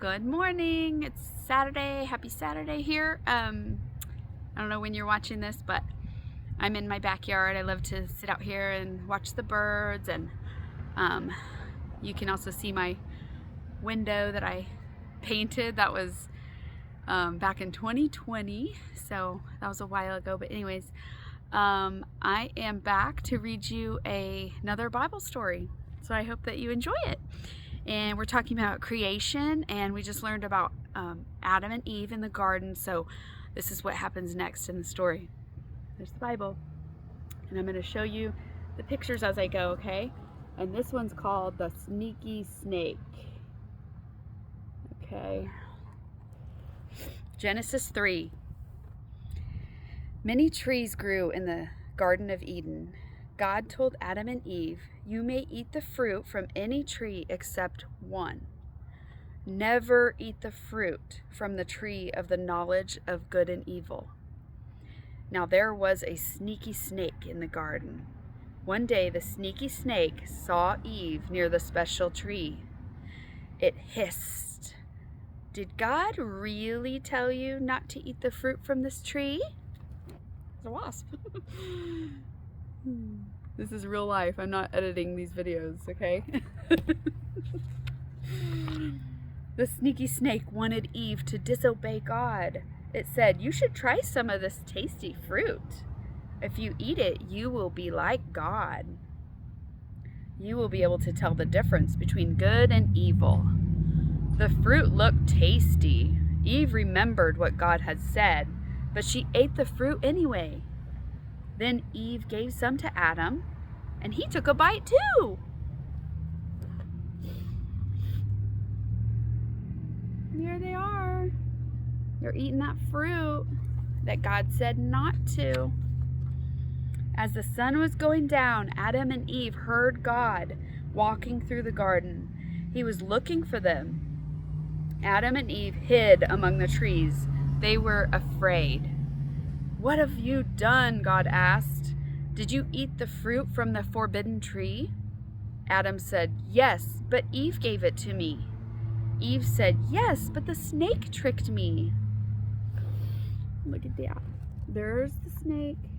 Good morning. It's Saturday. Happy Saturday here. I don't know when you're watching this, but I'm in my backyard. I love to sit out here and watch the birds, and you can also see my window that I painted. That was back in 2020, so that was a while ago. But anyways, I am back to read you another Bible story, so I hope that you enjoy it. And we're talking about creation, and we just learned about Adam and Eve in the garden. So this is what happens next in the story. There's the Bible, and I'm going to show you the pictures as I go, okay? And this one's called the sneaky snake. Okay. Genesis 3. Many trees grew in the Garden of Eden. God told Adam and Eve, "You may eat the fruit from any tree except one. Never eat the fruit from the tree of the knowledge of good and evil." Now there was a sneaky snake in the garden. One day the sneaky snake saw Eve near the special tree. It hissed, "Did God really tell you not to eat the fruit from this tree?" It's a wasp. This is real life. I'm not editing these videos, okay? The sneaky snake wanted Eve to disobey God. It said, "You should try some of this tasty fruit. If you eat it, you will be like God. You will be able to tell the difference between good and evil." The fruit looked tasty. Eve remembered what God had said, but she ate the fruit anyway. Then Eve gave some to Adam, and he took a bite too. Here they are. They're eating that fruit that God said not to. As the sun was going down, Adam and Eve heard God walking through the garden. He was looking for them. Adam and Eve hid among the trees. They were afraid. "What have you done?" God asked. "Did you eat the fruit from the forbidden tree?" Adam said, "Yes, but Eve gave it to me." Eve said, "Yes, but the snake tricked me." Look at that. There's the snake,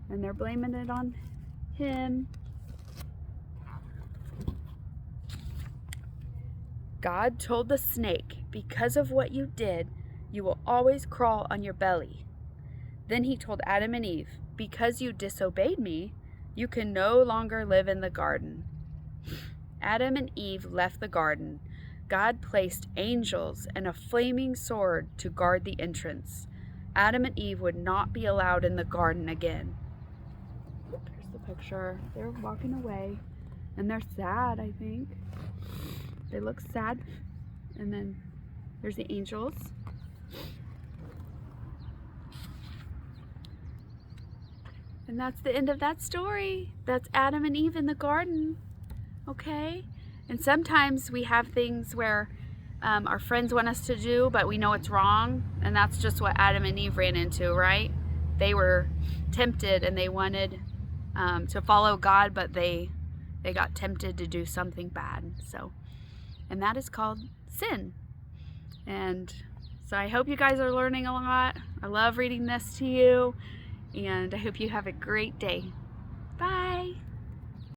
and they're blaming it on him. God told the snake, "Because of what you did, you will always crawl on your belly." Then he told Adam and Eve, "Because you disobeyed me, you can no longer live in the garden." Adam and Eve left the garden. God placed angels and a flaming sword to guard the entrance. Adam and Eve would not be allowed in the garden again. There's the picture. They're walking away, and they're sad, I think. They look sad. And then there's the angels. And that's the end of that story. That's Adam and Eve in the garden. Okay? And sometimes we have things where our friends want us to do, but we know it's wrong. And that's just what Adam and Eve ran into, right? They were tempted and they wanted to follow God, but they got tempted to do something bad. And that is called sin. And so I hope you guys are learning a lot. I love reading this to you. And I hope you have a great day. Bye.